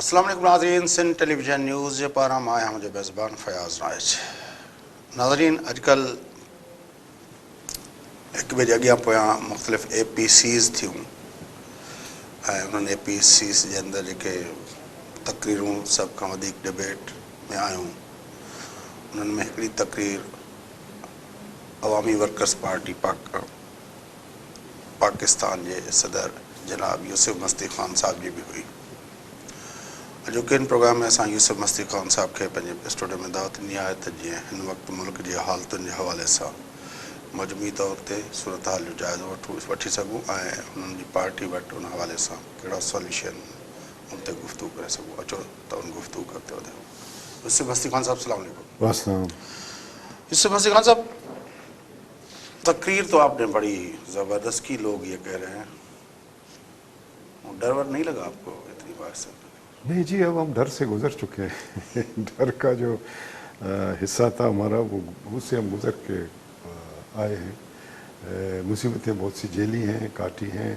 السلام علیکم ناظرین، سندھ ٹیلی ویژن نیوز جے پارا میں آیا مجھے میزبان فیاض نائج. ناظرین، اج کل ایک بجے اگیا پویا مختلف اے پی سیز تھیوں ان اے پی سیز کے اندر جے تقریروں سب کا ودیک ڈبیٹ میں آیوں. ان میں ایکڑی تقریر عوامی ورکرز پارٹی پاکستان کے صدر جناب یوسف مستی خان صاحب کی بھی ہوئی. اجوکین پروگرام میں اسان یوسف مستی خان صاحب کے پنجے اسٹوڈیو میں دعوت ڈنی ہے تو جی ان وقت ملک کی حالتن کے حوالے سے مجموعی طور پر صورتحال جو جائزہ وٹھی سکوں ان کی پارٹی وٹ ان حوالے سے کہڑا سولیوشن ان تے گفتگو کرے سکوں. اچو تو ان گفتگو کرتے ہو. یوسف مستی خان صاحب السلام علیکم. السلام. یوسف مستی خان صاحب، تقریر تو آپ نے بڑی زبردست کی، لوگ یہ کہہ رہے ہیں، ڈر ور نہیں لگا آپ کو اتنی بار سے؟ نہیں جی، اب ہم ڈر سے گزر چکے ہیں. ڈر کا جو حصہ تھا ہمارا وہ سے ہم گزر کے آئے ہیں. مصیبتیں بہت سی جیلی ہیں، کاٹی ہیں،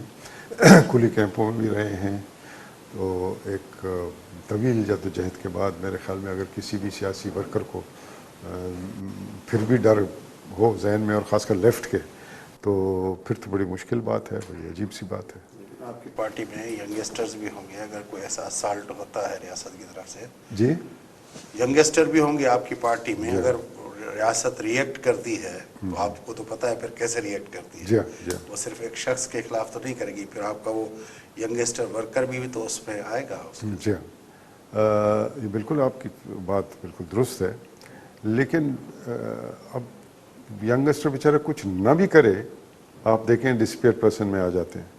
کھلی کیمپوں میں بھی رہے ہیں. تو ایک طویل جدوجہد کے بعد میرے خیال میں اگر کسی بھی سیاسی ورکر کو پھر بھی ڈر ہو ذہن میں، اور خاص کر لیفٹ کے، تو پھر تو بڑی مشکل بات ہے، بڑی عجیب سی بات ہے. آپ کی پارٹی میں ینگسٹرز بھی ہوں گے، اگر کوئی ایسا اسالٹ ہوتا ہے ریاست کی طرف سے؟ جی، ینگسٹر بھی ہوں گے آپ کی پارٹی میں، جی اگر ریاست ریئیکٹ کرتی ہے تو آپ کو تو پتہ ہے پھر کیسے ریئیکٹ کرتی ہے. جی جی وہ صرف ایک شخص کے خلاف تو نہیں کرے گی، پھر آپ کا وہ ینگسٹر ورکر بھی تو اس میں آئے گا. جی یہ بالکل آپ کی بات بالکل درست ہے. لیکن اب ینگسٹر بیچارہ کچھ نہ بھی کرے، آپ دیکھیں ڈسپیئر پرسن میں آ جاتے ہیں.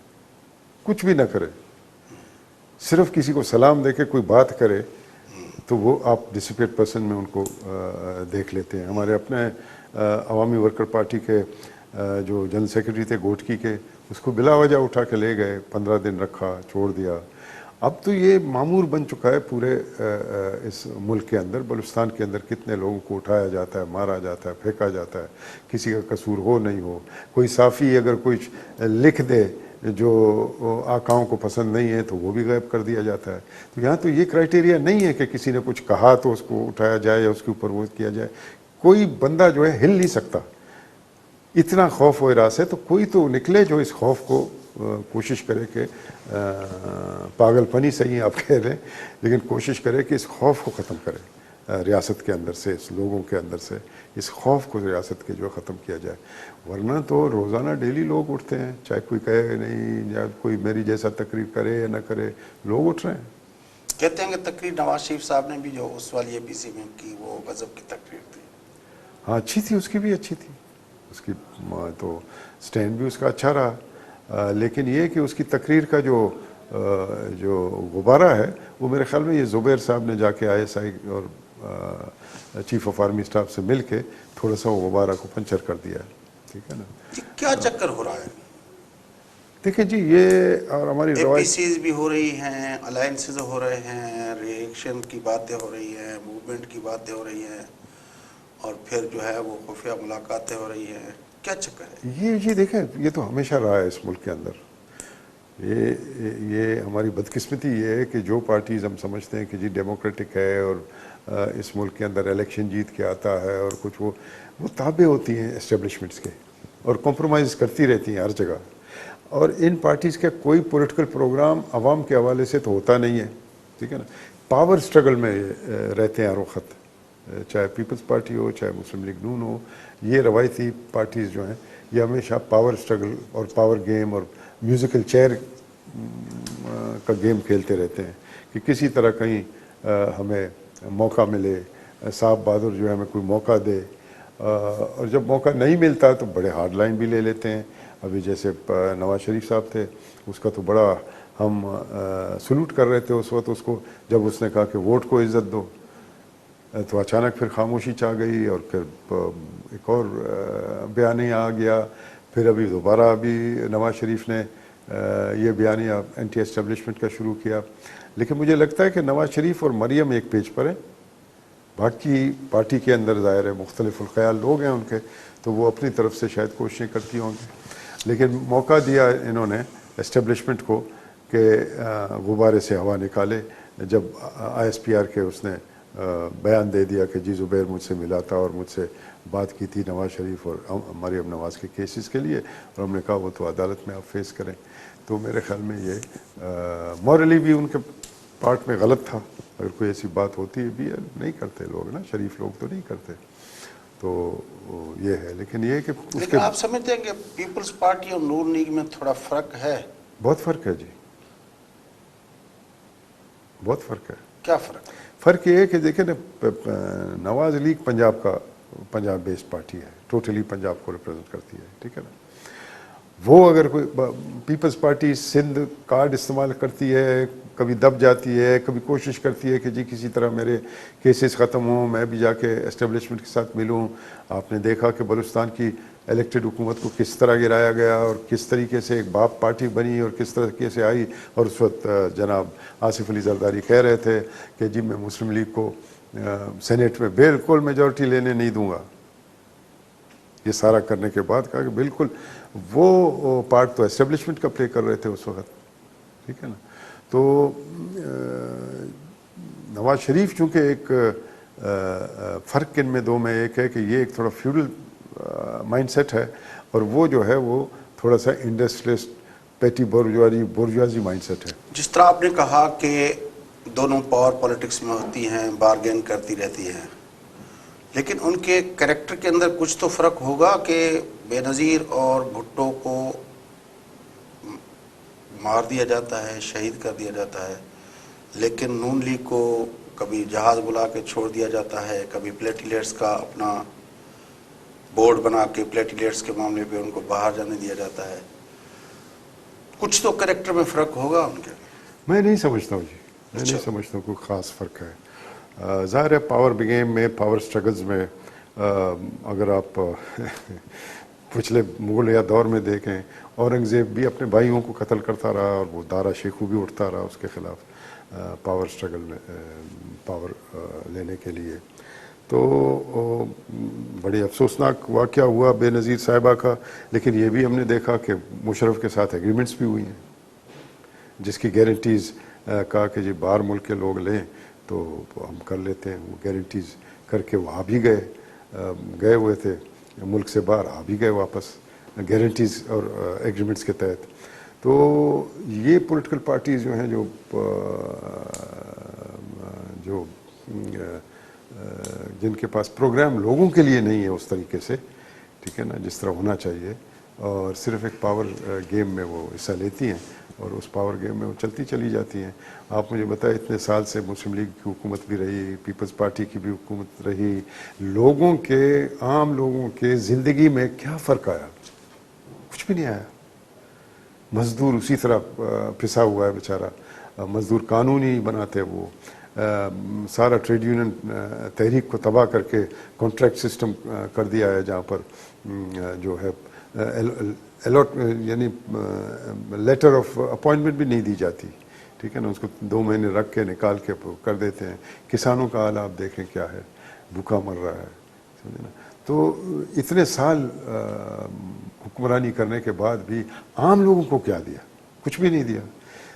کچھ بھی نہ کرے، صرف کسی کو سلام دے کے کوئی بات کرے تو وہ آپ ڈسپیئر پرسن میں ان کو دیکھ لیتے ہیں. ہمارے اپنے عوامی ورکر پارٹی کے جو جنرل سیکرٹری تھے گوٹکی کے، اس کو بلا وجہ اٹھا کے لے گئے، 15 دن رکھا، چھوڑ دیا. اب تو یہ معمول بن چکا ہے پورے اس ملک کے اندر. بلوچستان کے اندر کتنے لوگوں کو اٹھایا جاتا ہے، مارا جاتا ہے، پھینکا جاتا ہے، کسی کا قصور ہو نہیں ہو. کوئی صحافی اگر کچھ لکھ دے جو آقاؤں کو پسند نہیں ہے تو وہ بھی غائب کر دیا جاتا ہے. تو یہاں تو یہ کرائٹیریا نہیں ہے کہ کسی نے کچھ کہا تو اس کو اٹھایا جائے یا اس کے اوپر وہ کیا جائے. کوئی بندہ جو ہے ہل نہیں سکتا. اتنا خوف و ہراس ہے تو کوئی تو نکلے جو اس خوف کو کوشش کرے کہ پاگل پنی صحیح آپ کہہ رہے ہیں، لیکن کوشش کرے کہ اس خوف کو ختم کرے ریاست کے اندر سے، اس لوگوں کے اندر سے. اس خوف کو ریاست کے جو ختم کیا جائے. ورنہ تو روزانہ ڈیلی لوگ اٹھتے ہیں، چاہے کوئی کہے نہیں یا کوئی میری جیسا تقریر کرے یا نہ کرے، لوگ اٹھ رہے ہیں. کہتے ہیں کہ تقریر نواز شریف صاحب نے بھی جو اس والی اے پی سی میں کی وہ غضب کی تقریر تھی. ہاں اچھی تھی، اس کی بھی اچھی تھی. اس کی تو سٹینڈ بھی اس کا اچھا رہا. لیکن یہ کہ اس کی تقریر کا جو غبارہ ہے وہ میرے خیال میں یہ زبیر صاحب نے جا کے ISI اور چیف آف آرمی اسٹاف سے مل کے تھوڑا سا وہ غبارہ کو پنچر کر دیا ہے. ٹھیک ہے نا. کیا چکر ہو رہا ہے؟ دیکھیں جی، یہ اور ہماری اے پی روایت سیز بھی ہو رہی ہیں، الائنسز ہو رہے ہیں، ریئیکشن کی باتیں ہو رہی ہیں، موومنٹ کی باتیں ہو رہی ہیں، اور پھر جو ہے وہ خفیہ ملاقاتیں ہو رہی ہیں. کیا چکر ہے؟ یہ دیکھیں، یہ تو ہمیشہ رہا ہے اس ملک کے اندر. یہ ہماری بدقسمتی یہ ہے کہ جو پارٹیز ہم سمجھتے ہیں کہ جی ڈیموکریٹک ہے اور اس ملک کے اندر الیکشن جیت کے آتا ہے اور کچھ وہ تابع ہوتی ہیں اسٹیبلشمنٹس کے اور کمپرومائز کرتی رہتی ہیں ہر جگہ. اور ان پارٹیز کا کوئی پولیٹیکل پروگرام عوام کے حوالے سے تو ہوتا نہیں ہے. ٹھیک ہے نا. پاور سٹرگل میں رہتے ہیں ہر وقت، چاہے پیپلز پارٹی ہو، چاہے مسلم لیگ نون ہو. یہ روایتی پارٹیز جو ہیں یہ ہمیشہ پاور سٹرگل اور پاور گیم اور میوزیکل چیئر کا گیم کھیلتے رہتے ہیں کہ کسی طرح کہیں ہمیں موقع ملے، صاحب بہادر جو ہے ہمیں کوئی موقع دے. اور جب موقع نہیں ملتا تو بڑے ہارڈ لائن بھی لے لیتے ہیں. ابھی جیسے نواز شریف صاحب تھے، اس کا تو بڑا ہم سلوٹ کر رہے تھے اس وقت. اس کو جب اس نے کہا کہ ووٹ کو عزت دو تو اچانک پھر خاموشی چاہ گئی اور پھر ایک اور بیانیہ آ گیا. پھر ابھی دوبارہ ابھی نواز شریف نے یہ بیانیہ اینٹی اسٹیبلشمنٹ کا شروع کیا. لیکن مجھے لگتا ہے کہ نواز شریف اور مریم ایک پیج پر ہیں. باقی پارٹی کے اندر ظاہر ہے مختلف الخیال لوگ ہیں ان کے، تو وہ اپنی طرف سے شاید کوششیں کرتی ہوں گی. لیکن موقع دیا انہوں نے اسٹیبلشمنٹ کو کہ غبارے سے ہوا نکالے. جب ISPR کے اس نے بیان دے دیا کہ جی زبیر مجھ سے ملا تھا اور مجھ سے بات کی تھی نواز شریف اور مریم نواز کے کیسز کے لیے، اور ہم نے کہا وہ تو عدالت میں آپ فیس کریں. تو میرے خیال میں یہ مورلی بھی ان کے پارٹ میں غلط تھا. اگر کوئی ایسی بات ہوتی ہے بھی نہیں کرتے لوگ نا، شریف لوگ تو نہیں کرتے. تو یہ ہے، لیکن یہ کہ اس لیکن کے آپ سمجھتے ہیں کہ پیپلز پارٹی اور نون لیگ میں تھوڑا فرق ہے؟ بہت فرق ہے جی، بہت فرق ہے. کیا فرق ہے؟ فرق یہ ہے کہ دیکھیں نا، نواز لیگ پنجاب بیسڈ پارٹی ہے، ٹوٹلی پنجاب کو ریپرزینٹ کرتی ہے، ٹھیک ہے نا. وہ اگر کوئی پیپلز پارٹی سندھ کارڈ استعمال کرتی ہے، کبھی دب جاتی ہے، کبھی کوشش کرتی ہے کہ جی کسی طرح میرے کیسز ختم ہوں، میں بھی جا کے اسٹیبلشمنٹ کے ساتھ ملوں. آپ نے دیکھا کہ بلوچستان کی الیکٹڈ حکومت کو کس طرح گرایا گیا اور کس طریقے سے ایک باپ پارٹی بنی اور کس طریقے سے آئی. اور اس وقت جناب آصف علی زرداری کہہ رہے تھے کہ جی میں مسلم لیگ کو سینیٹ میں بالکل میجورٹی لینے نہیں دوں گا. یہ سارا کرنے کے بعد کہا کہ بالکل وہ پارٹ تو اسٹیبلشمنٹ کا پلے کر رہے تھے اس وقت، ٹھیک ہے نا. تو نواز شریف چونکہ ایک فرق ان میں دو میں ایک ہے کہ یہ ایک تھوڑا فیوڈل مائنڈ سیٹ ہے، اور وہ جو ہے وہ تھوڑا سا انڈسٹریلسٹ پیٹی بورجوازی مائنڈ سیٹ ہے. جس طرح آپ نے کہا کہ دونوں پاور پالیٹکس میں ہوتی ہیں، بارگین کرتی رہتی ہیں، لیکن ان کے کریکٹر کے اندر کچھ تو فرق ہوگا کہ بے نظیر اور بھٹو کو مار دیا جاتا ہے، شہید کر دیا جاتا ہے، لیکن نون لیگ کو کبھی جہاز بلا کے چھوڑ دیا جاتا ہے، کبھی پلیٹیلیٹس کا اپنا بورڈ بنا کے پلیٹیلیٹس کے معاملے پہ ان کو باہر جانے دیا جاتا ہے. کچھ تو کریکٹر میں فرق ہوگا ان کے. میں نہیں سمجھتا ہوں جی، میں نہیں سمجھتا ہوں کوئی خاص فرق ہے. ظاہر ہے پاور گیم میں، پاور سٹرگلز میں، اگر آپ پچھلے مغلیہ دور میں دیکھیں، اورنگزیب بھی اپنے بھائیوں کو قتل کرتا رہا اور وہ دارا شیخو بھی اٹھتا رہا اس کے خلاف پاور سٹرگل میں، پاور لینے کے لیے. تو بڑی افسوسناک واقعہ ہوا بے نظیر صاحبہ کا، لیکن یہ بھی ہم نے دیکھا کہ مشرف کے ساتھ ایگریمنٹس بھی ہوئی ہیں جس کی گارنٹیز کہا کہ جی باہر ملک کے لوگ لیں تو ہم کر لیتے ہیں. وہ گارنٹیز کر کے وہ آ بھی گئے ہوئے تھے ملک سے باہر، آ بھی گئے واپس گارنٹیز اور ایگریمنٹس کے تحت. تو یہ پولیٹیکل پارٹیز جو ہیں جو جن کے پاس پروگرام لوگوں کے لیے نہیں ہے اس طریقے سے، ٹھیک ہے نا، جس طرح ہونا چاہیے، اور صرف ایک پاور گیم میں وہ حصہ لیتی ہیں اور اس پاور گیم میں وہ چلتی چلی جاتی ہیں. آپ مجھے بتائیں اتنے سال سے مسلم لیگ کی حکومت بھی رہی، پیپلز پارٹی کی بھی حکومت رہی، لوگوں کے، عام لوگوں کے زندگی میں کیا فرق آیا؟ کچھ بھی نہیں آیا. مزدور اسی طرح پھنسا ہوا ہے بیچارہ، مزدور قانون ہی بناتے وہ، سارا ٹریڈ یونین تحریک کو تباہ کر کے کانٹریکٹ سسٹم کر دیا ہے جہاں پر جو ہے یعنی لیٹر آف اپوائنٹمنٹ بھی نہیں دی جاتی، ٹھیک ہے نا، اس کو 2 مہینے رکھ کے نکال کے کر دیتے ہیں. کسانوں کا حال آپ دیکھیں کیا ہے، بھوکا مر رہا ہے، سمجھے نا. تو اتنے سال حکمرانی کرنے کے بعد بھی عام لوگوں کو کیا دیا؟ کچھ بھی نہیں دیا.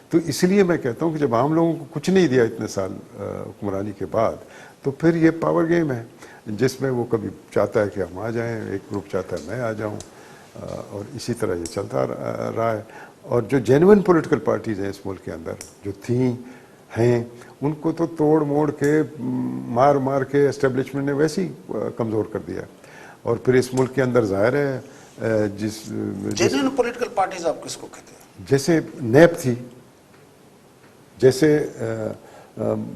تو اس لیے میں کہتا ہوں کہ جب عام لوگوں کو کچھ نہیں دیا اتنے سال حکمرانی کے بعد، تو پھر یہ پاور گیم ہے جس میں وہ کبھی چاہتا ہے کہ ہم آ جائیں، ایک گروپ چاہتا ہے میں آ جاؤں، اور اسی طرح یہ چلتا رہا ہے. اور جو جینوئن پولیٹیکل پارٹیز ہیں اس ملک کے اندر جو تھیں ہیں، ان کو تو توڑ موڑ کے مار کے اسٹیبلشمنٹ نے ویسے ہی کمزور کر دیا. اور پھر اس ملک کے اندر ظاہر ہے جینوئن پولیٹیکل پارٹیز آپ کس کو کہتے ہیں؟ جیسے نیب تھی، جیسے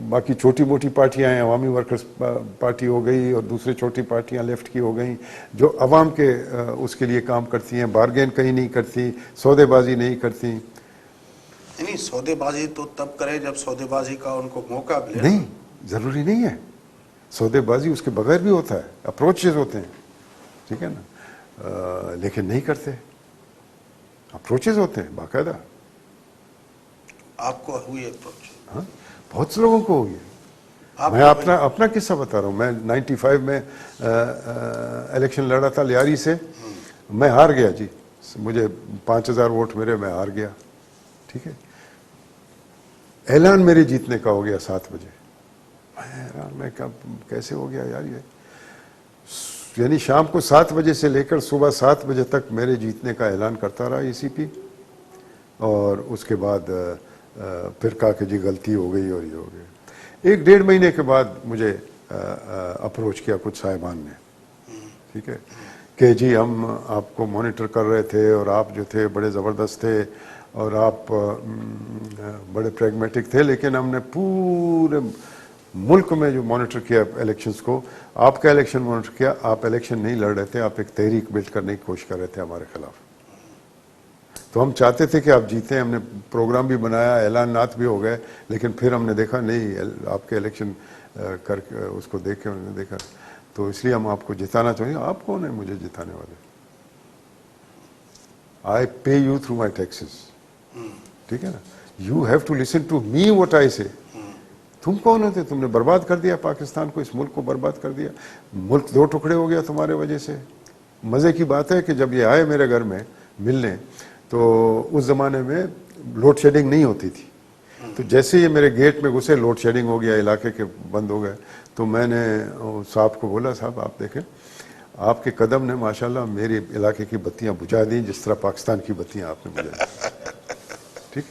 باقی چھوٹی موٹی پارٹیاں ہیں، عوامی ورکرز پارٹی ہو گئی اور دوسری چھوٹی پارٹیاں لیفٹ کی ہو گئیں جو عوام کے اس کے لیے کام کرتی ہیں، بارگین کہیں نہیں کرتی، سودے بازی نہیں کرتی. نہیں، سودے بازی تو تب کرے جب سودے بازی کا ان کو موقع ملے. نہیں، ضروری نہیں ہے. سودے بازی اس کے بغیر بھی ہوتا ہے، اپروچز ہوتے ہیں، ٹھیک ہے نا، لیکن نہیں کرتے. اپروچز ہوتے ہیں باقاعدہ. آپ کو ہوئی اپروچ؟ ہاں، بہت سے لوگوں کو ہوئی ہے. میں اپنا قصہ بتا رہا ہوں. میں 95 میں الیکشن لڑا تھا لیاری سے، میں ہار گیا جی. مجھے 5000 ووٹ میرے، میں ہار گیا، ٹھیک ہے. اعلان میرے جیتنے کا ہو گیا 7 بجے. میں کہا کیسے ہو گیا یار یہ؟ یعنی شام کو 7 بجے سے لے کر صبح 7 بجے تک میرے جیتنے کا اعلان کرتا رہا ای سی پی, اور اس کے بعد پھر کہا کہ جی غلطی ہو گئی اور یہ ہو گیا. 1-1.5 مہینے کے بعد مجھے اپروچ کیا کچھ صاحبان نے, ٹھیک ہے, کہ جی ہم آپ کو مانیٹر کر رہے تھے اور آپ جو تھے بڑے زبردست تھے اور آپ بڑے پریگمیٹک تھے, لیکن ہم نے پورے ملک میں جو مانیٹر کیا الیکشنز کو, آپ کا الیکشن مانیٹر کیا, آپ الیکشن نہیں لڑ رہے تھے, آپ ایک تحریک بلڈ کرنے کی کوشش کر رہے تھے ہمارے خلاف. تو ہم چاہتے تھے کہ آپ جیتیں, ہم نے پروگرام بھی بنایا, اعلانات بھی ہو گئے, لیکن پھر ہم نے دیکھا نہیں آپ کے الیکشن کر کے اس کو دیکھ کے ہم نے دیکھا, تو اس لیے ہم آپ کو جتانا چاہیں گے. آپ کون ہیں مجھے جتانے والے؟ I pay you through my taxes, ٹھیک ہے نا. You have to listen to me what I say. تم کون ہوتے؟ تم نے برباد کر دیا پاکستان کو, اس ملک کو برباد کر دیا. ملک 2 ٹکڑے ہو گیا تمہارے وجہ سے. مزے کی بات ہے کہ جب یہ آئے میرے گھر میں ملنے, تو اس زمانے میں لوڈ شیڈنگ نہیں ہوتی تھی. تو جیسے یہ میرے گیٹ میں گھسے لوڈ شیڈنگ ہو گیا, علاقے کے بند ہو گئے. تو میں نے صاحب کو بولا, صاحب آپ دیکھیں آپ کے قدم نے ماشاءاللہ میرے علاقے کی بتیاں بجھا دیں جس طرح پاکستان کی بتیاں آپ نے بجھا دیں. ٹھیک.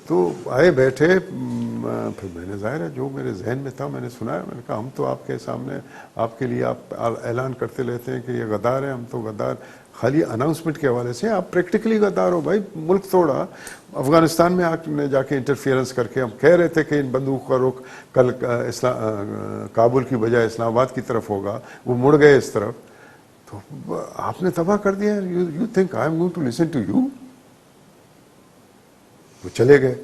تو آئے بیٹھے, پھر میں نے ظاہر ہے جو میرے ذہن میں تھا میں نے سنایا. میں نے کہا ہم تو آپ کے سامنے آپ کے لیے آپ اعلان کرتے رہتے ہیں کہ یہ غدار ہے, ہم تو غدار خالی اناؤنسمنٹ کے حوالے سے. آپ پریکٹیکلی غدار ہو بھائی, ملک توڑا, افغانستان میں آپ نے جا کے انٹرفیئرنس کر کے. ہم کہہ رہے تھے کہ ان بندوق کا رخ کل کابل کی بجائے اسلام آباد کی طرف ہوگا, وہ مڑ گئے اس طرف, تو آپ نے تباہ کر دیا. You think I am going to listen to you? وہ چلے گئے.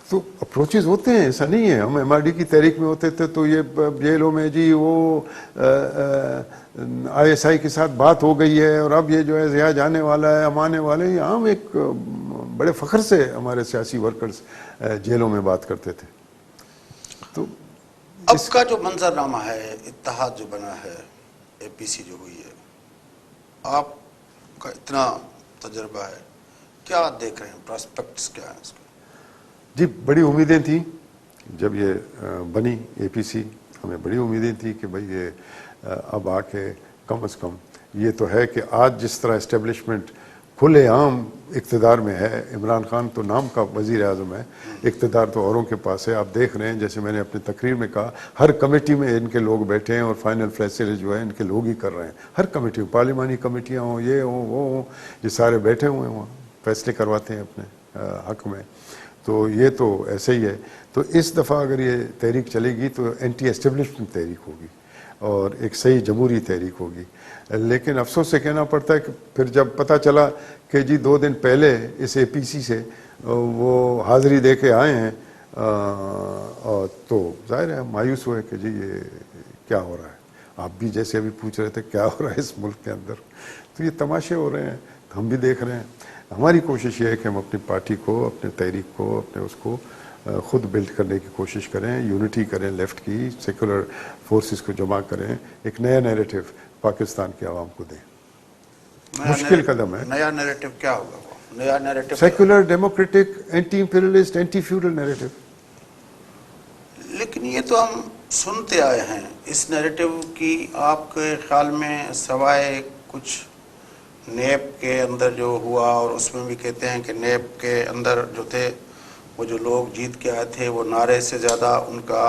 تو اپروچز ہوتے ہیں, ایسا نہیں ہے. ہم ایم آر ڈی کی تحریک میں ہوتے تھے تو یہ جیلوں میں جی وہ آئی ایس آئی کے ساتھ بات ہو گئی ہے اور اب یہ جو ہے ضیاء جانے والا ہے, ہم آنے والے ہیں. ہم ایک بڑے فخر سے ہمارے سیاسی ورکرز جیلوں میں بات کرتے تھے. تو اب کا جو منظر نامہ ہے, اتحاد جو بنا ہے, اے پی سی جو ہوئی ہے, آپ کا اتنا تجربہ ہے, کیا دیکھ رہے ہیں, پراسپیکٹس کیا ہیں اس کے؟ جی بڑی امیدیں تھیں جب یہ بنی اے پی سی. ہمیں بڑی امیدیں تھیں کہ بھئی یہ اب آ کے کم از کم یہ تو ہے کہ آج جس طرح اسٹیبلشمنٹ کھلے عام اقتدار میں ہے, عمران خان تو نام کا وزیر اعظم ہے, اقتدار تو اوروں کے پاس ہے. آپ دیکھ رہے ہیں جیسے میں نے اپنی تقریر میں کہا, ہر کمیٹی میں ان کے لوگ بیٹھے ہیں اور فائنل فیصلے جو ہے ان کے لوگ ہی کر رہے ہیں. ہر کمیٹی, پارلیمانی کمیٹیاں ہوں, یہ ہوں وہ ہوں, یہ سارے بیٹھے ہوئے ہیں وہاں, فیصلے کرواتے ہیں اپنے حق میں. تو یہ تو ایسے ہی ہے. تو اس دفعہ اگر یہ تحریک چلے گی تو اینٹی اسٹیبلشمنٹ تحریک ہوگی اور ایک صحیح جمہوری تحریک ہوگی. لیکن افسوس سے کہنا پڑتا ہے کہ پھر جب پتہ چلا کہ جی 2 دن پہلے اس اے پی سی سے وہ حاضری دے کے آئے ہیں, تو ظاہر ہے ہم مایوس ہوئے کہ جی یہ کیا ہو رہا ہے. آپ بھی جیسے ابھی پوچھ رہے تھے کیا ہو رہا ہے اس ملک کے اندر, تو یہ تماشے ہو رہے ہیں, ہم بھی دیکھ رہے ہیں. ہماری کوشش یہ ہے کہ ہم اپنی پارٹی کو, اپنے تحریک کو, اپنے اس کو خود بلڈ کرنے کی کوشش کریں, یونٹی کریں لیفٹ کی, سیکولر فورسز کو جمع کریں, ایک نیا نیریٹو پاکستان کی عوام کو دیں. مشکل قدم ہے. نیا نیریٹو کیا ہوگا؟ وہ نیا narrative secular, democratic, anti imperialist, anti feudal narrative. لیکن یہ تو ہم سنتے آئے ہیں. اس نیریٹو کی آپ کے خیال میں سوائے کچھ نیب کے اندر جو ہوا, اور اس میں بھی کہتے ہیں کہ نیب کے اندر جو تھے وہ جو لوگ جیت کے آئے تھے, وہ نعرے سے زیادہ ان کا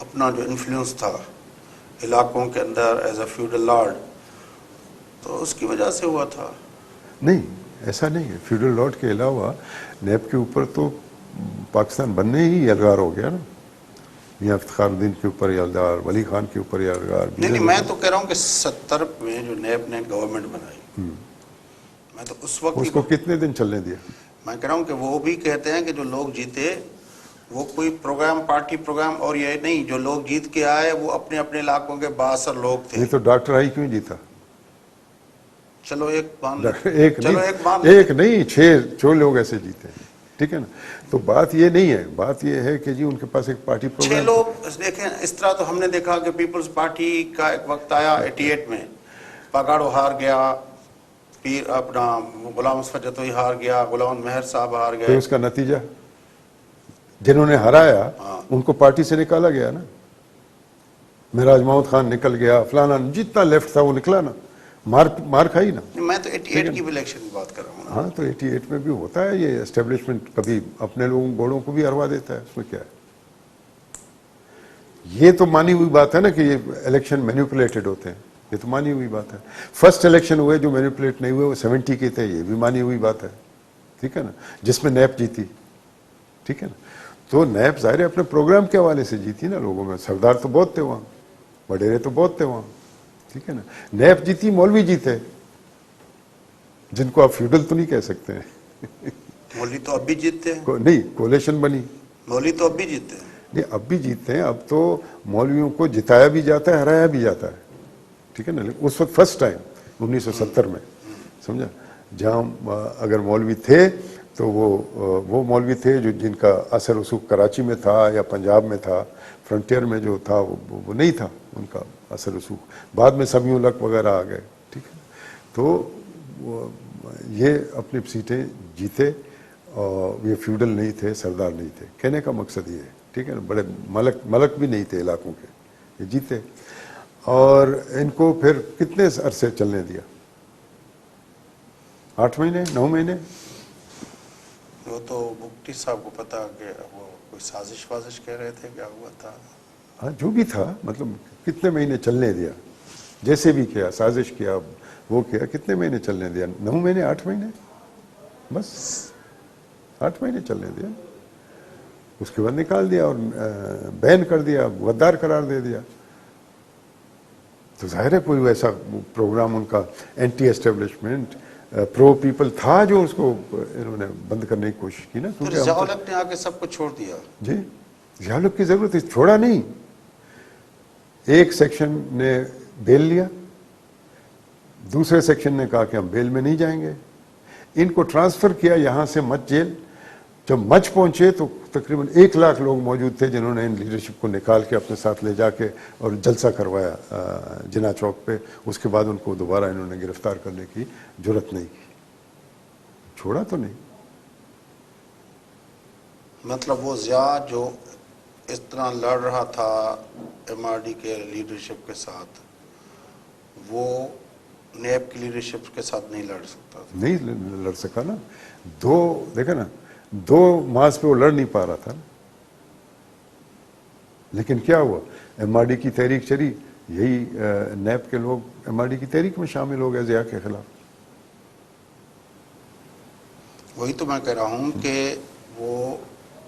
اپنا جو انفلوئنس تھا علاقوں کے اندر ایز اے فیوڈل لارڈ, تو اس کی وجہ سے ہوا تھا. نہیں, ایسا نہیں ہے. فیوڈل لارڈ کے علاوہ نیب کے اوپر تو پاکستان بننے ہی یلغار ہو گیا نا. میاں افتخار الدین کے اوپر یلغار, ولی خان کے اوپر یلغار. نہیں, میں تو کہہ رہا ہوں کہ 70 میں جو نیب نے گورنمنٹ بنائی, میں تو اس وقت اس کو کتنے دن چلنے دیا؟ میں کہہ رہا ہوں کہ وہ بھی کہتے ہیں کہ جو لوگ جیتے وہ کوئی پروگرام, پارٹی پروگرام, اور یہ نہیں, جو لوگ جیت کے آئے وہ اپنے اپنے علاقوں کے بااثر لوگ تھے. یہ تو ڈاکٹر آئی کیوں جیتا؟ چلو ایک ایک نہیں 6 لوگ ایسے جیتے ہیں, ٹھیک ہے نا. تو بات یہ نہیں ہے, بات یہ ہے کہ جی ان کے پاس ایک پارٹی 6 پروگرام. لوگ دیکھیں, اس طرح تو ہم نے دیکھا کہ پیپلز پارٹی کا ایک وقت آیا 88 میں, پگاڑو ہار گیا, پیر اپنا غلام مصطفیٰ جتوئی ہار گیا, غلام مہر صاحب ہار پھر گئے. اس کا نتیجہ جنہوں نے ہرایا ان کو پارٹی سے نکالا گیا نا. مہراج محمود خان نکل گیا, فلانا, جتنا لیفٹ تھا وہ نکلا نا, مار کھائی نا. میں تو 88 کی بھی الیکشن کی بات کر رہا ہوں نا. ہاں تو 88 میں بھی ہوتا ہے یہ اسٹیبلشمنٹ, کبھی اپنے لوگوں گوڑوں کو بھی ہروا دیتا ہے, اس میں کیا ہے. یہ تو مانی ہوئی بات ہے نا کہ یہ الیکشن مینیپولیٹڈ ہوتے ہیں, یہ تو مانی ہوئی بات ہے. فرسٹ الیکشن ہوئے جو مینیپولیٹ نہیں ہوئے وہ 70 کے تھے, یہ بھی مانی ہوئی بات ہے, ٹھیک ہے نا, جس میں نیب جیتی, ٹھیک ہے نا. تو نیب ظاہر اپنے پروگرام کے حوالے سے جیتی نا لوگوں میں, سردار تو بہت تھے وہاں, وڈیرے تو بہت تھے وہاں, ٹھیک ہے نا. نیب جیتی, مولوی جیتے, جن کو آپ فیوڈل تو نہیں کہہ سکتے ہیں. مولوی تو اب بھی جیتتے ہیں. نہیں, کولیشن بنی. مولوی تو اب بھی جیتتے ہیں. نہیں, اب بھی جیتتے ہیں. اب تو مولویوں کو جتایا بھی جاتا ہے, ہرایا بھی جاتا ہے, ٹھیک ہے نا. اس وقت فرسٹ ٹائم 1970 میں, سمجھا, جہاں اگر مولوی تھے تو وہ مولوی تھے جو جن کا اثر رسوخ کراچی میں تھا یا پنجاب میں تھا. فرنٹیئر میں جو تھا وہ نہیں تھا ان کا اثر رسوخ. بعد میں سمیع الحق وغیرہ آ گئے, ٹھیک ہے. تو یہ اپنی سیٹیں جیتے, اور یہ فیوڈل نہیں تھے, سردار نہیں تھے. کہنے کا مقصد یہ ہے, ٹھیک ہے نا. بڑے ملک بھی نہیں تھے علاقوں کے, یہ جیتے. اور ان کو پھر کتنے عرصے چلنے دیا, 8 مہینے 9 مہینے. وہ تو بگٹی صاحب کو پتا کہ وہ کوئی سازش وازش کہہ رہے تھے, کیا ہوا تھا. ہاں جو بھی تھا, مطلب کتنے مہینے چلنے دیا, جیسے بھی کیا, سازش کیا, وہ کیا, کتنے مہینے چلنے دیا, 9 مہینے 8 مہینے, بس 8 مہینے چلنے دیا. اس کے بعد نکال دیا اور بین کر دیا, غدار قرار دے دیا. تو ظاہر ہے کوئی ویسا پروگرام ان کا اینٹی اسٹیبلشمنٹ پرو پیپل تھا جو اس کو انہوں نے بند کرنے کی کوشش کی نا. پھر ضیاء الحق نے آ کے سب کچھ چھوڑ دیا. جی, ضیاء الحق کی ضرورت ہے, چھوڑا نہیں. ایک سیکشن نے بیل لیا, دوسرے سیکشن نے کہا کہ ہم بیل میں نہیں جائیں گے. ان کو ٹرانسفر کیا یہاں سے مچ جیل. جب مچ پہنچے تو تقریباً 1 لاکھ لوگ موجود تھے جنہوں نے ان لیڈرشپ کو نکال کے اپنے ساتھ لے جا کے اور جلسہ کروایا جناح چوک پہ. اس کے بعد ان کو دوبارہ انہوں نے گرفتار کرنے کی جرات نہیں کی. چھوڑا تو نہیں. مطلب وہ ضیاء جو اس طرح لڑ رہا تھا ایم آر ڈی کے لیڈرشپ کے ساتھ, وہ نیب کی لیڈرشپ کے ساتھ نہیں لڑ سکتا تھا. نہیں لڑ سکا نا. دیکھا نا, 2 مارچ پہ وہ لڑ نہیں پا رہا تھا. لیکن کیا ہوا, ایم آر ڈی کی تحریک چلی, یہی نیب کے لوگ ایم آر ڈی کی تحریک میں شامل ہو گئے ضیاء کے خلاف. وہی تو میں کہہ رہا ہوں کہ وہ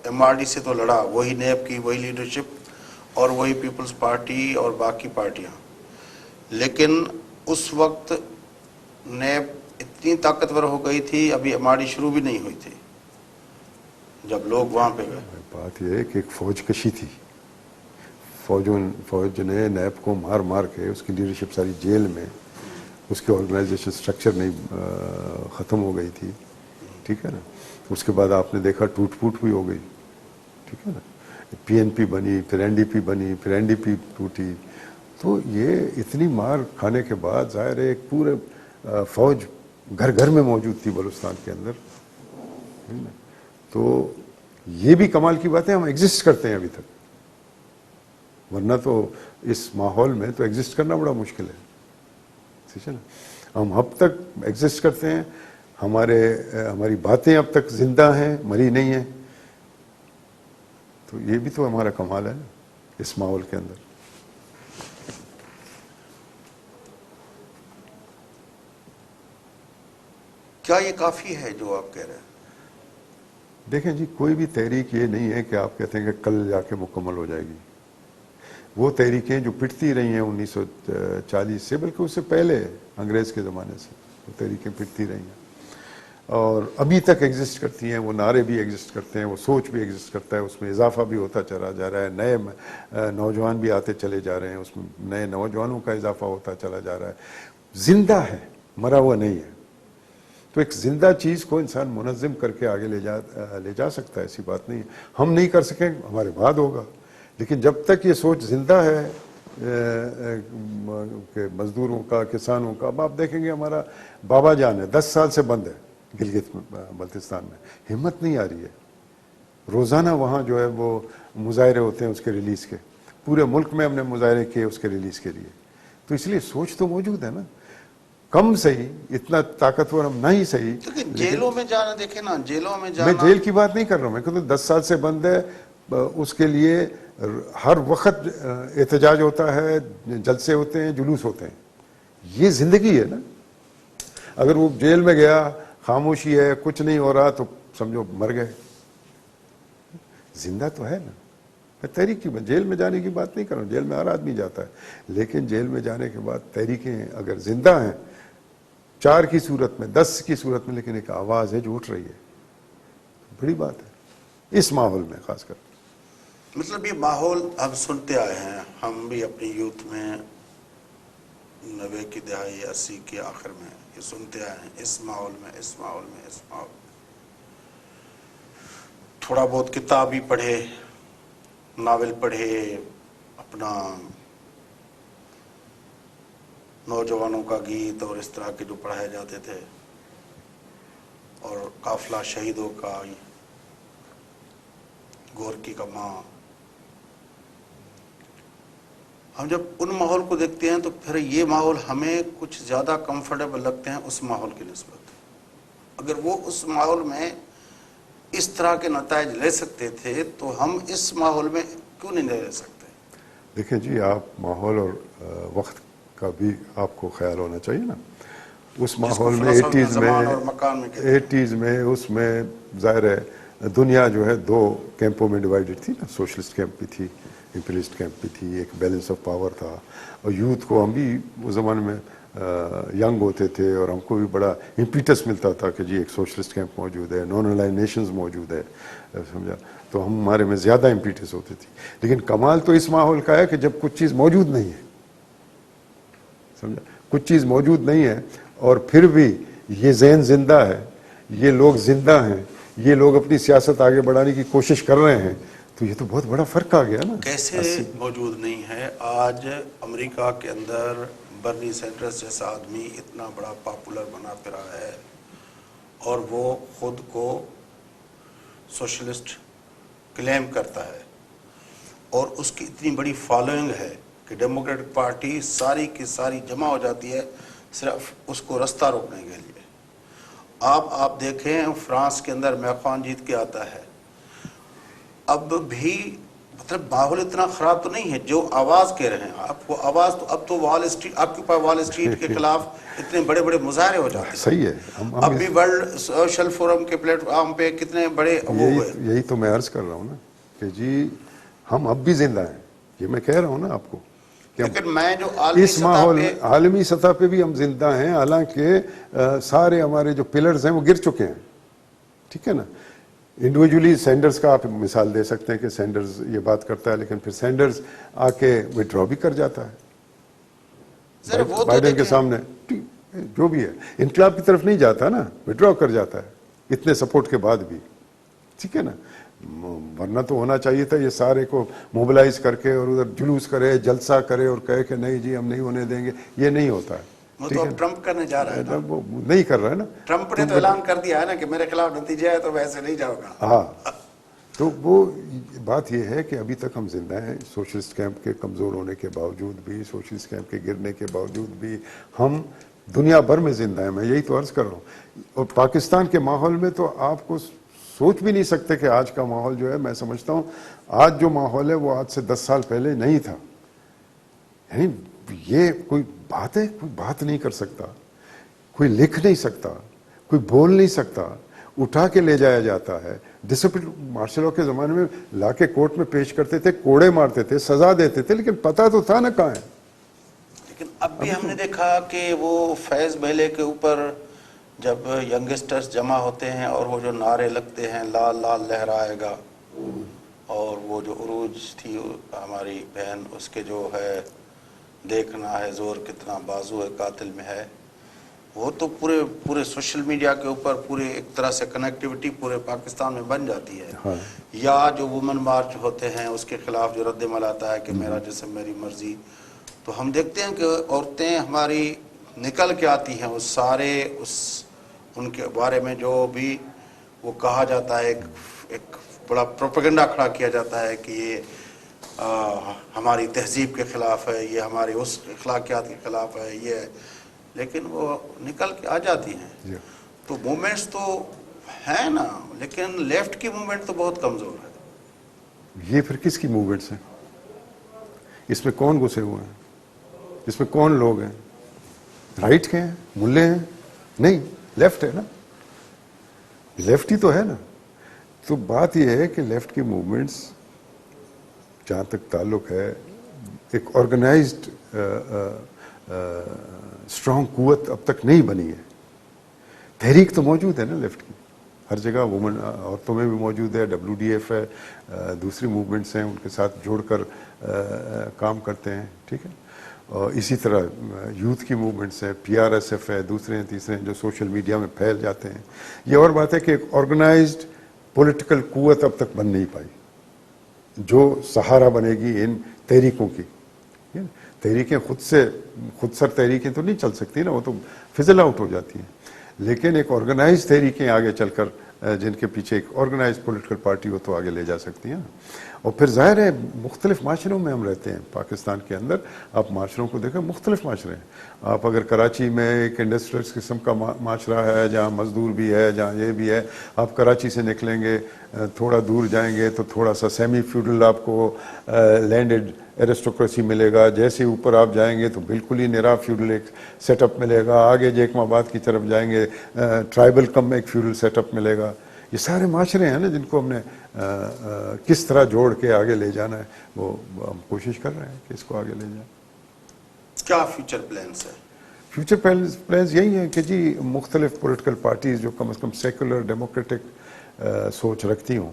ایم آر ڈی سے تو لڑا, وہی نیب کی وہی لیڈرشپ اور وہی پیپلز پارٹی اور باقی پارٹیاں. لیکن اس وقت نیب اتنی طاقتور ہو گئی تھی, ابھی ایم آر ڈی شروع بھی نہیں ہوئی تھی جب لوگ وہاں پہ گئے. بات یہ ہے کہ ایک فوج کشی تھی. فوج نے نیب کو مار مار کے, اس کی لیڈرشپ ساری جیل میں, اس کے آرگنائزیشن سٹرکچر نہیں ختم ہو گئی تھی, ٹھیک ہے نا. اس کے بعد آپ نے دیکھا ٹوٹ پھوٹ بھی ہو گئی, ٹھیک ہے نا. پی این پی بنی, پھر این ڈی پی بنی, پھر این ڈی پی ٹوٹی. تو یہ اتنی مار کھانے کے بعد ظاہر ہے ایک پورے فوج گھر گھر میں موجود تھی بلوچستان کے اندر. تو یہ بھی کمال کی بات ہے, ہم ایگزسٹ کرتے ہیں ابھی تک, ورنہ تو اس ماحول میں تو ایگزسٹ کرنا بڑا مشکل ہے, ٹھیک ہے نا. ہم اب تک ایگزسٹ کرتے ہیں, ہماری باتیں اب تک زندہ ہیں, مری نہیں ہیں. تو یہ بھی تو ہمارا کمال ہے نا اس ماحول کے اندر. کیا یہ کافی ہے جو آپ کہہ رہے ہیں؟ دیکھیں جی, کوئی بھی تحریک یہ نہیں ہے کہ آپ کہتے ہیں کہ کل جا کے مکمل ہو جائے گی. وہ تحریکیں جو پٹتی رہی ہیں 1940 سے, بلکہ اس سے پہلے انگریز کے زمانے سے وہ تحریکیں پٹتی رہی ہیں اور ابھی تک ایگزسٹ کرتی ہیں. وہ نعرے بھی ایگزسٹ کرتے ہیں, وہ سوچ بھی ایگزسٹ کرتا ہے, اس میں اضافہ بھی ہوتا چلا جا رہا ہے, نئے نوجوان بھی آتے چلے جا رہے ہیں, اس میں نئے نوجوانوں کا اضافہ ہوتا چلا جا رہا ہے. زندہ ہے, مرا ہوا نہیں ہے. تو ایک زندہ چیز کو انسان منظم کر کے آگے لے جا سکتا ہے, ایسی بات نہیں ہے. ہم نہیں کر سکیں, ہمارے بعد ہوگا. لیکن جب تک یہ سوچ زندہ ہے کہ مزدوروں کا, کسانوں کا, اب آپ دیکھیں گے ہمارا بابا جان ہے 10 سال سے بند ہے گلگت بلتستان میں, ہمت نہیں آ رہی ہے. روزانہ وہاں جو ہے وہ مظاہرے ہوتے ہیں اس کے ریلیز کے. پورے ملک میں ہم نے مظاہرے کیے اس کے ریلیز کے لیے. تو اس لیے سوچ تو موجود ہے نا, کم صحیح, اتنا طاقتور ہم نہیں صحیح. لیکن جیلوں میں جانا, دیکھیں نا, جیلوں میں میں جانا, جیل کی بات نہیں کر رہا ہوں, میں کہتا ہوں 10 سال سے بند ہے, اس کے لیے ہر وقت احتجاج ہوتا ہے, جلسے ہوتے ہیں, جلوس ہوتے ہیں. یہ زندگی ہے نا. اگر وہ جیل میں گیا, خاموشی ہے, کچھ نہیں ہو رہا, تو سمجھو مر گئے. زندہ تو ہے نا. میں تحریک کی جیل میں جانے کی بات نہیں کر رہا ہوں, جیل میں ہر آدمی جاتا ہے, لیکن جیل میں جانے کے بعد تحریکیں اگر زندہ ہیں 4 کی صورت میں, 10 کی صورت میں, لیکن ایک آواز ہے جو اٹھ رہی ہے, بڑی بات ہے اس ماحول میں خاص کر. مطلب یہ ماحول ہم سنتے آئے ہیں, ہم بھی اپنی یوتھ میں 90 کی دہائی 80 کے آخر میں یہ سنتے آئے ہیں, اس ماحول میں, اس ماحول میں, اس ماحول میں. تھوڑا بہت کتاب بھی پڑھے, ناول پڑھے, اپنا نوجوانوں کا گیت اور اس طرح کے جو پڑھائے جاتے تھے, اور قافلہ شہیدوں کا, گورکی کا ماں. ہم جب ان ماحول کو دیکھتے ہیں تو پھر یہ ماحول ہمیں کچھ زیادہ کمفرٹیبل لگتے ہیں اس ماحول کی نسبت. اگر وہ اس ماحول میں اس طرح کے نتائج لے سکتے تھے تو ہم اس ماحول میں کیوں نہیں لے سکتے؟ دیکھیں جی, آپ ماحول اور وقت کا بھی آپ کو خیال ہونا چاہیے نا. اس ماحول میں 80s میں اس میں ظاہر ہے دنیا جو ہے 2 کیمپوں میں ڈیوائیڈڈ تھی نا. سوشلسٹ کیمپ بھی تھی, امپیریلسٹ کیمپ بھی تھی, ایک بیلنس آف پاور تھا. اور یوتھ کو, ہم بھی اس زمانے میں ینگ ہوتے تھے اور ہم کو بھی بڑا امپیٹس ملتا تھا کہ جی ایک سوشلسٹ کیمپ موجود ہے, نان الائنڈ نیشنز موجود ہے, سمجھا. تو ہمارے میں زیادہ امپیٹس ہوتی تھی. لیکن کمال تو اس ماحول کا ہے کہ جب کچھ چیز موجود نہیں ہے, سمجھا, کچھ چیز موجود نہیں ہے اور پھر بھی یہ ذہن زندہ ہے, یہ لوگ زندہ ہیں, یہ لوگ اپنی سیاست آگے بڑھانے کی کوشش کر رہے ہیں, تو یہ تو بہت بڑا فرق آ گیا نا. کیسے موجود نہیں ہے؟ آج امریکہ کے اندر برنی سینڈرز جیسا آدمی اتنا بڑا پاپولر بنا پھرا ہے, اور وہ خود کو سوشلسٹ کلیم کرتا ہے, اور اس کی اتنی بڑی فالوئنگ ہے کہ ڈیموکریٹک پارٹی ساری کی ساری جمع ہو جاتی ہے صرف اس کو رستہ روکنے کے لیے. آپ دیکھیں فرانس کے اندر میخوان جیت کے آتا ہے, اب بھی مطلب ماحول اتنا خراب تو نہیں ہے جو آواز کہہ رہے ہیں. اب وہ آواز تو اب تو وال اسٹریٹ, آکیوپائی وال اسٹریٹ کے خلاف اتنے بڑے بڑے مظاہرے ہو جاتے ہیں. صحیح ہے. اب بھی ورلڈ سوشل فورم کے پلیٹ فارم پہ کتنے بڑے وہ ہوئے. یہی تو میں عرض کر رہا ہوں نا کہ جی ہم اب بھی زندہ ہیں, یہ میں کہہ رہا ہوں نا آپ کو. لیکن میں جو اس ماحول میں عالمی سطح پہ بھی ہم زندہ ہیں, حالانکہ سارے ہمارے جو پلرز ہیں وہ گر چکے ہیں, ٹھیک ہے نا. انڈیویجولی سینڈرز کا آپ مثال دے سکتے ہیں کہ سینڈرز یہ بات کرتا ہے, لیکن پھر سینڈرز آ کے وڈرا بھی کر جاتا ہے بائیڈن کے سامنے, جو بھی ہے انقلاب کی طرف نہیں جاتا نا, وڈرا کر جاتا ہے اتنے سپورٹ کے بعد بھی, ٹھیک ہے نا. ورنہ تو ہونا چاہیے تھا یہ سارے کو موبلائز کر کے اور ادھر جلوس کرے, جلسہ کرے اور کہے کہ نہیں جی ہم نہیں ہونے دیں گے. یہ نہیں ہوتا ہے. وہ تو اب ٹرمپ کرنے جا رہا ہے, وہ نہیں کر رہا ہے نا. ٹرمپ نے تو اعلان کر دیا ہے نا کہ میرے خلاف نتیجہ ہے تو ویسے نہیں جاؤ گا. ہاں, تو وہ بات یہ ہے کہ ابھی تک ہم زندہ ہیں, سوشلسٹ کیمپ کے کمزور ہونے کے باوجود بھی, سوشلسٹ کیمپ کے گرنے کے باوجود بھی ہم دنیا بھر میں زندہ ہیں. میں یہی تو عرض کر رہا ہوں. اور پاکستان کے ماحول میں تو آپ کو سوچ بھی نہیں سکتے کہ آج کا ماحول جو ہے, میں سمجھتا ہوں آج جو ماحول ہے وہ آج سے 10 سال پہلے نہیں تھا. یعنی یہ کوئی بات ہے, کوئی بات نہیں کر سکتا, کوئی لکھ نہیں سکتا, کوئی بول نہیں سکتا, اٹھا کے لے جایا جاتا ہے. ڈسپلن مارشل لاء کے زمانے میں لا کے کورٹ میں پیش کرتے تھے, کوڑے مارتے تھے, سزا دیتے تھے, لیکن پتہ تو تھا نا کہاں ہے. لیکن اب بھی ہم نے دیکھا کہ وہ فیض میلے کے اوپر جب ینگسٹرز جمع ہوتے ہیں اور وہ جو نعرے لگتے ہیں لال لال لہرائے گا, اور وہ جو عروج تھی ہماری بہن اس کے جو ہے دیکھنا ہے زور کتنا بازو ہے قاتل میں ہے, وہ تو پورے سوشل میڈیا کے اوپر پورے ایک طرح سے کنیکٹیوٹی پورے پاکستان میں بن جاتی ہے. یا جو وومن مارچ ہوتے ہیں اس کے خلاف جو رد عمل آتا ہے کہ میرا جسم میری مرضی, تو ہم دیکھتے ہیں کہ عورتیں ہماری نکل کے آتی ہیں اس سارے ان کے بارے میں جو بھی وہ کہا جاتا ہے ایک بڑا پروپیگنڈا کھڑا کیا جاتا ہے کہ یہ ہماری تہذیب کے خلاف ہے، یہ ہمارے اس اخلاقیات کے خلاف ہے، یہ ہے، لیکن وہ نکل کے آ جاتی ہیں. جی تو موومنٹس تو ہیں نا، لیکن لیفٹ کی موومنٹ تو بہت کمزور ہے. یہ پھر کس کی موومنٹس ہیں؟ اس میں کون گھسے ہوئے ہیں؟ اس میں کون لوگ ہیں؟ رائٹ کے ہیں؟ ملے ہیں؟ نہیں، لیفٹ ہے نا، لیفٹ ہی تو ہے نا. تو بات یہ ہے کہ لیفٹ کی موومنٹس جہاں تک تعلق ہے ایک آرگنائزڈ اسٹرانگ قوت اب تک نہیں بنی ہے. تحریک تو موجود ہے نا لیفٹ کی ہر جگہ، وومن عورتوں میں بھی موجود ہے، WDF ہے، دوسری موومنٹس ہیں ان کے ساتھ جوڑ کر کام کرتے ہیں، ٹھیک ہے. اور اسی طرح یوتھ کی موومنٹس ہیں، PRSF ہے، دوسرے ہیں تیسرے ہیں جو سوشل میڈیا میں پھیل جاتے ہیں. یہ اور بات ہے کہ ایک آرگنائزڈ پولیٹیکل قوت اب تک بن نہیں پائی جو سہارا بنے گی ان تحریکوں کی. تحریکیں خود سر تحریکیں تو نہیں چل سکتی نا، وہ تو فزل آؤٹ ہو جاتی ہیں. لیکن ایک آرگنائز تحریکیں آگے چل کر جن کے پیچھے ایک آرگنائز پولیٹیکل پارٹی ہو تو آگے لے جا سکتی ہیں. اور پھر ظاہر ہے مختلف معاشروں میں ہم رہتے ہیں پاکستان کے اندر. آپ معاشروں کو دیکھیں، مختلف معاشرے ہیں. آپ اگر کراچی میں ایک انڈسٹریل قسم کا معاشرہ ہے جہاں مزدور بھی ہے، جہاں یہ بھی ہے. آپ کراچی سے نکلیں گے تھوڑا دور جائیں گے تو تھوڑا سا سیمی فیوڈل آپ کو لینڈڈ ایرسٹوکریسی ملے گا. جیسے اوپر آپ جائیں گے تو بالکل ہی نرا فیوڈل ایک سیٹ اپ ملے گا. آگے جیکم آباد کی طرف جائیں گے ٹرائبل کم ایک فیوڈل سیٹ اپ ملے گا. یہ سارے معاشرے ہیں نا جن کو ہم نے کس طرح جوڑ کے آگے لے جانا ہے، وہ ہم کوشش کر رہے ہیں کہ اس کو آگے لے جائیں. کیا فیوچر پلانس ہے؟ فیوچر پلانز یہی ہیں کہ جی مختلف پولیٹیکل پارٹیز جو کم از کم سیکولر ڈیموکریٹک سوچ رکھتی ہوں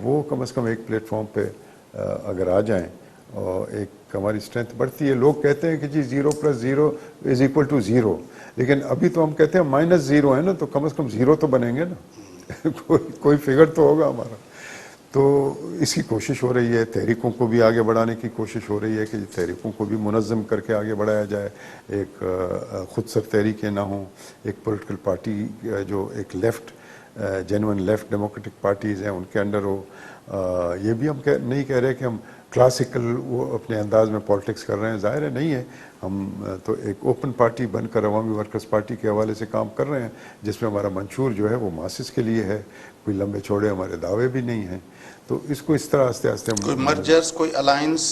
وہ کم از کم ایک پلیٹ فارم پہ اگر آ جائیں اور ایک ہماری اسٹرینتھ بڑھتی ہے. لوگ کہتے ہیں کہ جی 0 + 0 = 0، لیکن ابھی تو ہم کہتے ہیں -0 ہے نا، تو کم از کم 0 تو بنیں گے نا کوئی فگر تو ہوگا ہمارا. تو اس کی کوشش ہو رہی ہے. تحریکوں کو بھی آگے بڑھانے کی کوشش ہو رہی ہے کہ تحریکوں کو بھی منظم کر کے آگے بڑھایا جائے. ایک خود سر تحریکیں نہ ہوں، ایک پولیٹیکل پارٹی جو ایک left genuine left democratic parties ہیں ان کے انڈر ہو. یہ بھی ہم نہیں کہہ رہے کہ ہم کلاسیکل وہ اپنے انداز میں پالیٹکس کر رہے ہیں، ظاہر ہے نہیں ہے. ہم تو ایک اوپن پارٹی بن کر عوامی ورکرز پارٹی کے حوالے سے کام کر رہے ہیں جس میں ہمارا منشور جو ہے وہ ماسس کے لیے ہے. کوئی لمبے چوڑے ہمارے دعوے بھی نہیں ہیں. تو اس کو اس طرح آہستہ آہستہ کوئی مرجرز، کوئی الائنس،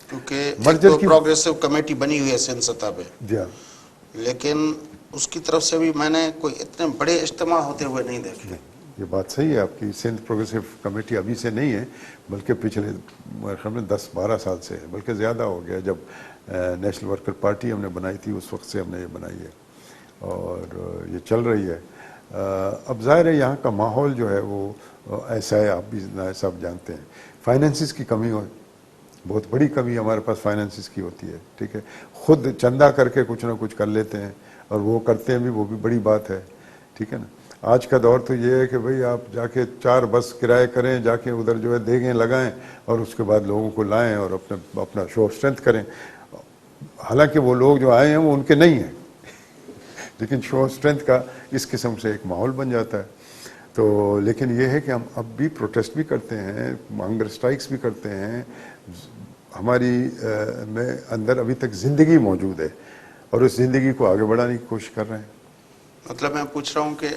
کیونکہ ایک مرجر تو کی پروگریسو کمیٹی بنی ہوئی ہے سندھ سطح پہ، جی ہاں لیکن اس کی طرف سے بھی میں نے کوئی اتنے بڑے اجتماع ہوتے ہوئے نہیں دیکھے. یہ بات صحیح ہے آپ کی. سندھ پروگریسو کمیٹی ابھی سے نہیں ہے بلکہ پچھلے میرے خیال میں 10-12 سال سے ہے، بلکہ زیادہ ہو گیا. جب نیشنل ورکر پارٹی ہم نے بنائی تھی اس وقت سے ہم نے یہ بنائی ہے اور یہ چل رہی ہے. اب ظاہر ہے یہاں کا ماحول جو ہے وہ ایسا ہے، آپ بھی سب جانتے ہیں. فائنینسز کی کمی ہو، بہت بڑی کمی ہمارے پاس فائنینسز کی ہوتی ہے، ٹھیک ہے. خود چندہ کر کے کچھ نہ کچھ کر لیتے ہیں اور وہ کرتے ہیں بھی، وہ بھی بڑی بات ہے، ٹھیک ہے نا. آج کا دور تو یہ ہے کہ بھئی آپ جا کے 4 بس کرایہ کریں، جا کے ادھر جو ہے دیگیں لگائیں اور اس کے بعد لوگوں کو لائیں اور اپنا شو آف اسٹرینتھ کریں. حالانکہ وہ لوگ جو آئے ہیں وہ ان کے نہیں ہیں لیکن شو آف اسٹرینتھ کا اس قسم سے ایک ماحول بن جاتا ہے. تو لیکن یہ ہے کہ ہم اب بھی پروٹیسٹ بھی کرتے ہیں، ہنگر اسٹرائکس بھی کرتے ہیں. ہماری میں اندر ابھی تک زندگی موجود ہے اور اس زندگی کو آگے بڑھانے کی کوشش کر رہے ہیں. مطلب میں پوچھ رہا ہوں کہ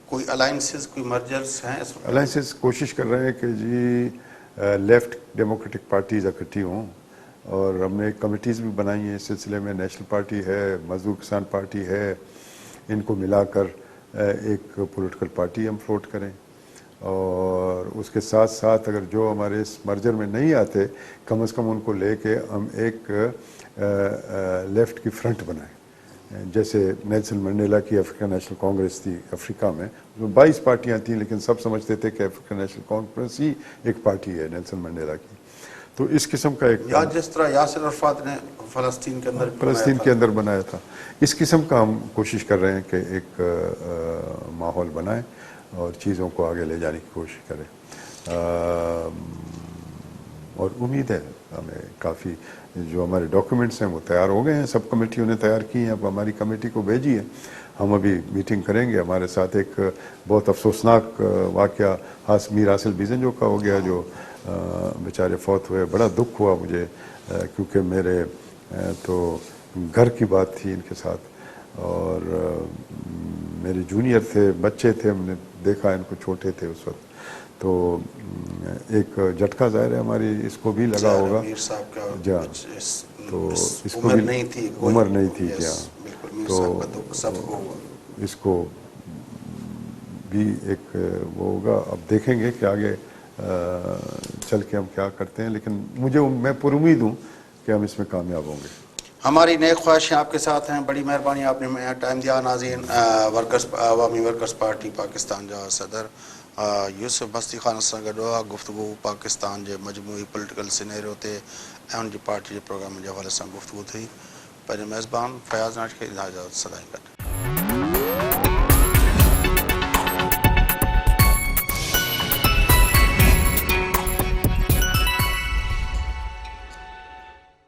کوئی الائنسز، کوئی مرجرز ہیں اس وقت؟ الائنسز کوشش کر رہے ہیں کہ جی لیفٹ ڈیموکریٹک پارٹیز اکٹھی ہوں اور ہم نے کمیٹیز بھی بنائی ہیں اس سلسلے میں. نیشنل پارٹی ہے، مزدور کسان پارٹی ہے، ان کو ملا کر ایک پولیٹیکل پارٹی ہم فلوٹ کریں. اور اس کے ساتھ ساتھ اگر جو ہمارے اس مرجر میں نہیں آتے کم از کم ان کو لے کے ہم ایک لیفٹ کی فرنٹ بنائیں. جیسے نیلسن منڈیلا کی افریقن نیشنل کانگریس تھی افریقہ میں، 22 پارٹیاں تھیں لیکن سب سمجھتے تھے کہ افریقن نیشنل کانگریس ہی ایک پارٹی ہے نیلسن منڈیلا کی. تو اس قسم کا ایک یا جس طرح یاسر عرفات نے فلسطین کے اندر بھی فلسطین بنایا کے تھا. اندر بنایا تھا. اس قسم کا ہم کوشش کر رہے ہیں کہ ایک ماحول بنائیں اور چیزوں کو آگے لے جانے کی کوشش کریں. اور امید ہے ہمیں کافی جو ہمارے ڈاکیومنٹس ہیں وہ تیار ہو گئے ہیں, سب کمیٹیوں نے تیار کی ہیں, اب ہماری کمیٹی کو بھیجی ہے, ہم ابھی میٹنگ کریں گے. ہمارے ساتھ ایک بہت افسوسناک واقعہ میر حاصل بیزنجو کا ہو گیا, جو بیچارے فوت ہوئے. بڑا دکھ ہوا مجھے, کیونکہ میرے تو گھر کی بات تھی ان کے ساتھ, اور میرے جونیئر تھے, بچے تھے, ہم نے دیکھا ان کو, چھوٹے تھے اس وقت. تو ایک جھٹکا ظاہر ہے ہماری اس کو بھی لگا ہوگا. میر صاحب کا جی ہاں, تو اس کو عمر بھی نہیں تھی, عمر نہیں تھی. جی یس ہاں, بالکل, میر تو صاحب کا دکھ سب کو ہوا. اس کو بھی ایک وہ ہوگا. اب دیکھیں گے کہ آگے چل کے ہم کیا کرتے ہیں, لیکن میں پر امید ہوں کہ ہم اس میں کامیاب ہوں گے. ہماری نیک خواہشیں آپ کے ساتھ ہیں. بڑی مہربانی, آپ نے ٹائم دیا. ناظرین, عوامی ورکرز پارٹی پاکستان جا صدر یوسف مستی خان سان گڈوا گفتگو پاکستان کے مجموعی پولیٹیکل سینیریو تے ان جی پارٹی کے پروگرام کے حوالے سے گفتگو تھی. پہلے میزبان فیاض ناج کے اجازت سلام.